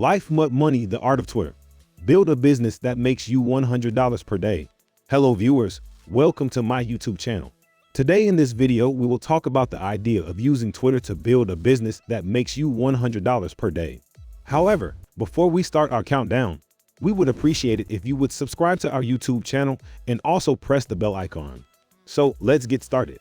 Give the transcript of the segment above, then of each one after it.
Money, the art of Twitter. Build a business that makes you $100 per day. Hello viewers, welcome to my YouTube channel. Today in this video, we will talk about the idea of using Twitter to build a business that makes you $100 per day. However, before we start our countdown, we would appreciate it if you would subscribe to our YouTube channel and also press the bell icon. So let's get started.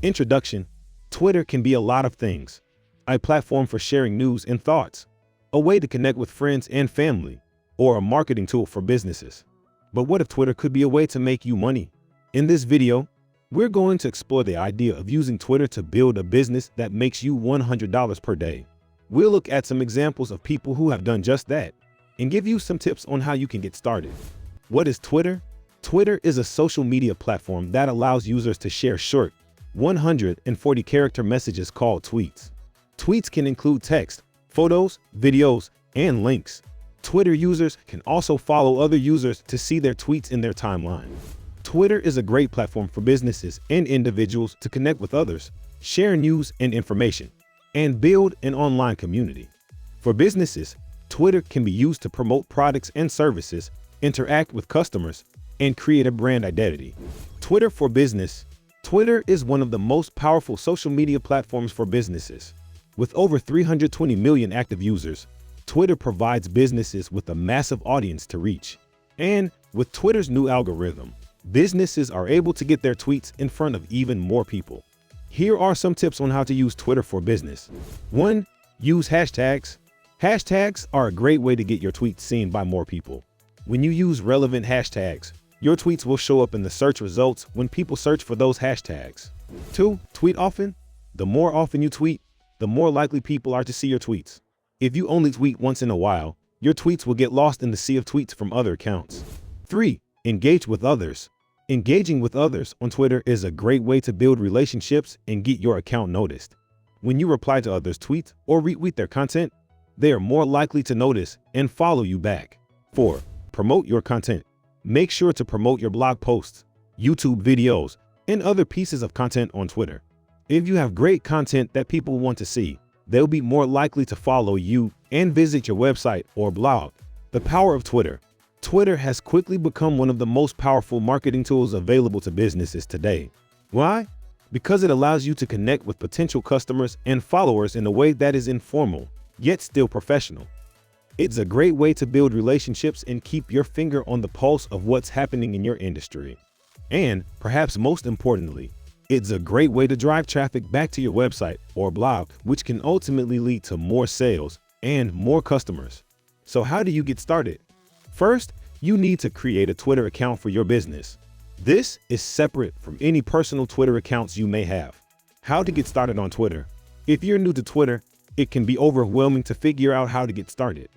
Introduction. Twitter can be a lot of things. A platform for sharing news and thoughts, a way to connect with friends and family, or a marketing tool for businesses. But what if Twitter could be a way to make you money? In this video, we're going to explore the idea of using Twitter to build a business that makes you $100 per day. We'll look at some examples of people who have done just that and give you some tips on how you can get started. What is Twitter? Twitter is a social media platform that allows users to share short, 140-character messages called tweets. Tweets can include text, photos, videos, and links. Twitter users can also follow other users to see their tweets in their timeline. Twitter is a great platform for businesses and individuals to connect with others, share news and information, and build an online community. For businesses, Twitter can be used to promote products and services, interact with customers, and create a brand identity. Twitter for business. Twitter is one of the most powerful social media platforms for businesses. With over 320 million active users, Twitter provides businesses with a massive audience to reach. And with Twitter's new algorithm, businesses are able to get their tweets in front of even more people. Here are some tips on how to use Twitter for business. 1. Use hashtags. Hashtags are a great way to get your tweets seen by more people. When you use relevant hashtags, your tweets will show up in the search results when people search for those hashtags. 2. Tweet often. The more often you tweet, the more likely people are to see your tweets. If you only tweet once in a while, your tweets will get lost in the sea of tweets from other accounts. 3. Engage with others. Engaging with others on Twitter is a great way to build relationships and get your account noticed. When you reply to others' tweets or retweet their content, they are more likely to notice and follow you back. 4. Promote your content. Make sure to promote your blog posts, YouTube videos, and other pieces of content on Twitter. If you have great content that people want to see, they'll be more likely to follow you and visit your website or blog. The power of Twitter. Twitter has quickly become one of the most powerful marketing tools available to businesses today. Why? Because it allows you to connect with potential customers and followers in a way that is informal, yet still professional. It's a great way to build relationships and keep your finger on the pulse of what's happening in your industry. And perhaps most importantly, it's a great way to drive traffic back to your website or blog, which can ultimately lead to more sales and more customers. So how do you get started? First, you need to create a Twitter account for your business. This is separate from any personal Twitter accounts you may have. How to get started on Twitter. If you're new to Twitter, it can be overwhelming to figure out how to get started.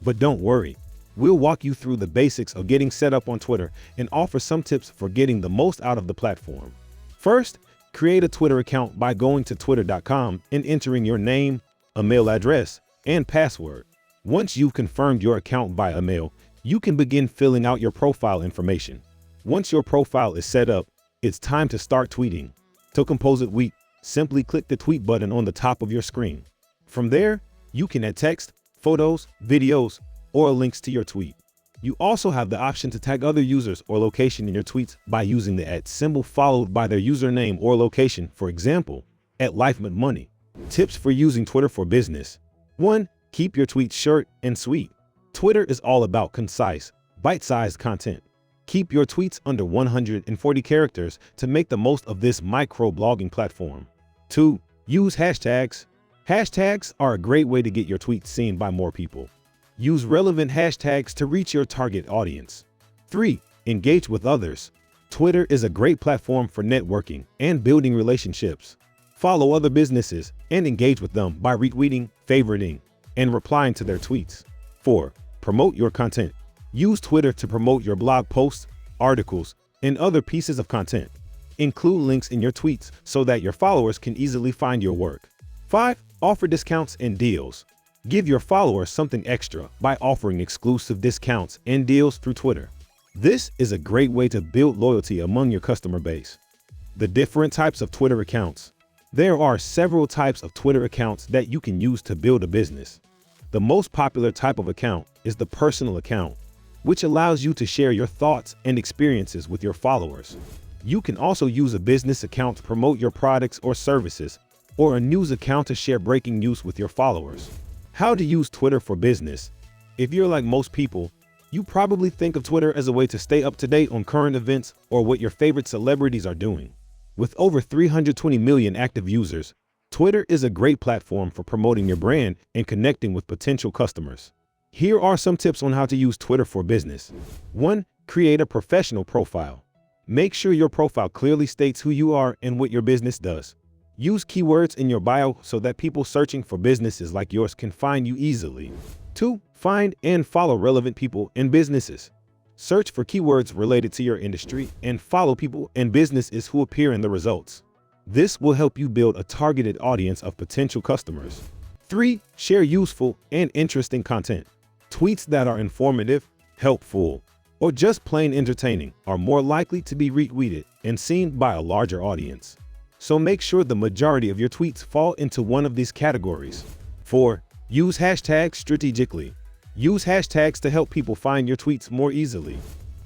But don't worry, we'll walk you through the basics of getting set up on Twitter and offer some tips for getting the most out of the platform. First, create a Twitter account by going to twitter.com and entering your name, email address, and password. Once you've confirmed your account by email, you can begin filling out your profile information. Once your profile is set up, it's time to start tweeting. To compose a tweet, simply click the tweet button on the top of your screen. From there, you can add text, photos, videos, or links to your tweet. You also have the option to tag other users or location in your tweets by using the @ symbol followed by their username or location, for example, @LifeMoney. Tips for using Twitter for business. 1. Keep your tweets short and sweet. Twitter is all about concise, bite-sized content. Keep your tweets under 140 characters to make the most of this micro-blogging platform. 2. Use hashtags. Hashtags are a great way to get your tweets seen by more people. Use relevant hashtags to reach your target audience. 3. Engage with others. Twitter is a great platform for networking and building relationships. Follow other businesses and engage with them by retweeting, favoriting, and replying to their tweets. 4. Promote your content. Use Twitter to promote your blog posts, articles, and other pieces of content. Include links in your tweets so that your followers can easily find your work. 5. Offer discounts and deals. Give your followers something extra by offering exclusive discounts and deals through Twitter. This is a great way to build loyalty among your customer base. The different types of Twitter accounts. There are several types of Twitter accounts that you can use to build a business. The most popular type of account is the personal account, which allows you to share your thoughts and experiences with your followers. You can also use a business account to promote your products or services, or a news account to share breaking news with your followers. How to use Twitter for business. If you're like most people, you probably think of Twitter as a way to stay up to date on current events or what your favorite celebrities are doing. With over 320 million active users, Twitter is a great platform for promoting your brand and connecting with potential customers. Here are some tips on how to use Twitter for business. 1. Create a professional profile. Make sure your profile clearly states who you are and what your business does. Use keywords in your bio so that people searching for businesses like yours can find you easily. 2. Find and follow relevant people and businesses. Search for keywords related to your industry and follow people and businesses who appear in the results. This will help you build a targeted audience of potential customers. 3. Share useful and interesting content. Tweets that are informative, helpful, or just plain entertaining are more likely to be retweeted and seen by a larger audience. So make sure the majority of your tweets fall into one of these categories. 4. Use hashtags strategically. Use hashtags to help people find your tweets more easily.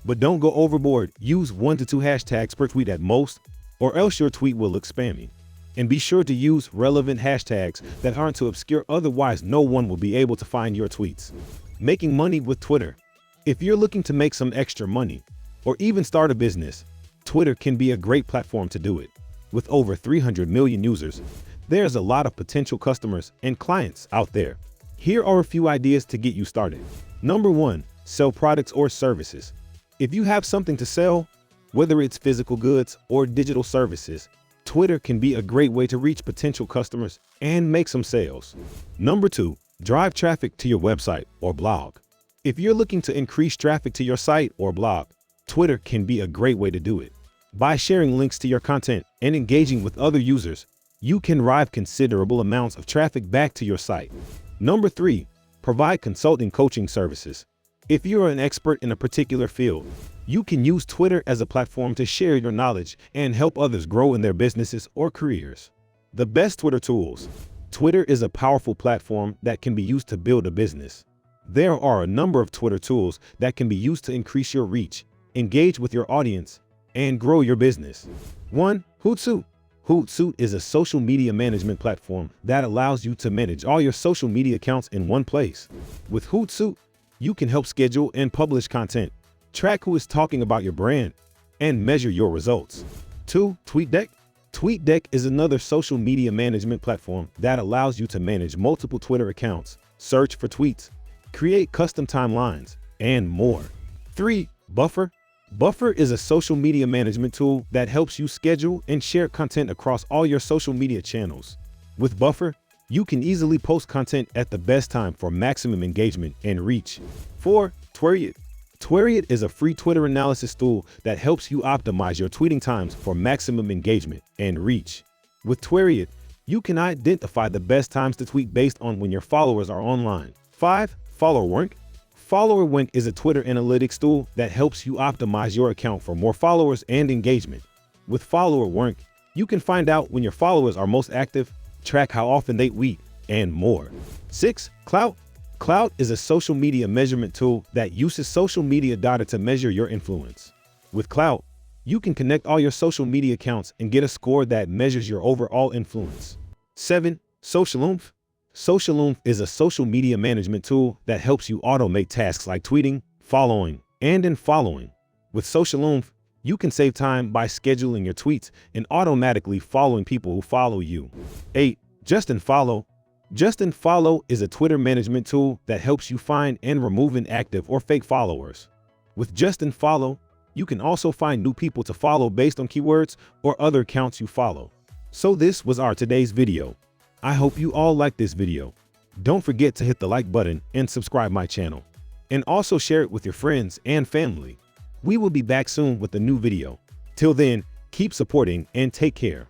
But don't go overboard. Use 1 to 2 hashtags per tweet at most, or else your tweet will look spammy. And be sure to use relevant hashtags that aren't too obscure, otherwise no one will be able to find your tweets. Making money with Twitter. If you're looking to make some extra money, or even start a business, Twitter can be a great platform to do it. With over 300 million users, there's a lot of potential customers and clients out there. Here are a few ideas to get you started. Number 1, sell products or services. If you have something to sell, whether it's physical goods or digital services, Twitter can be a great way to reach potential customers and make some sales. Number 2, drive traffic to your website or blog. If you're looking to increase traffic to your site or blog, Twitter can be a great way to do it. By sharing links to your content and engaging with other users, you can drive considerable amounts of traffic back to your site. Number 3, provide consulting coaching services. If you're an expert in a particular field, you can use Twitter as a platform to share your knowledge and help others grow in their businesses or careers. The best Twitter tools. Twitter is a powerful platform that can be used to build a business. There are a number of Twitter tools that can be used to increase your reach, engage with your audience, and grow your business. 1. Hootsuite. Hootsuite is a social media management platform that allows you to manage all your social media accounts in one place. With Hootsuite, you can help schedule and publish content, track who is talking about your brand, and measure your results. 2. TweetDeck. TweetDeck is another social media management platform that allows you to manage multiple Twitter accounts, search for tweets, create custom timelines, and more. 3. Buffer. Buffer is a social media management tool that helps you schedule and share content across all your social media channels. With Buffer, you can easily post content at the best time for maximum engagement and reach. 4. Tweeryt. Tweeryt is a free Twitter analysis tool that helps you optimize your tweeting times for maximum engagement and reach. With Tweeryt, you can identify the best times to tweet based on when your followers are online. 5. FollowerWonk. FollowerWonk is a Twitter analytics tool that helps you optimize your account for more followers and engagement. With FollowerWonk, you can find out when your followers are most active, track how often they tweet, and more. 6. Klout. Klout is a social media measurement tool that uses social media data to measure your influence. With Klout, you can connect all your social media accounts and get a score that measures your overall influence. 7. SocialOomph. SocialOomph is a social media management tool that helps you automate tasks like tweeting, following, and unfollowing. With SocialOomph, you can save time by scheduling your tweets and automatically following people who follow you. 8. JustUnFollow. JustUnFollow is a Twitter management tool that helps you find and remove inactive or fake followers. With JustUnFollow, you can also find new people to follow based on keywords or other accounts you follow. So this was our today's video. I hope you all liked this video. Don't forget to hit the like button and subscribe my channel. And also share it with your friends and family. We will be back soon with a new video. Till then, keep supporting and take care.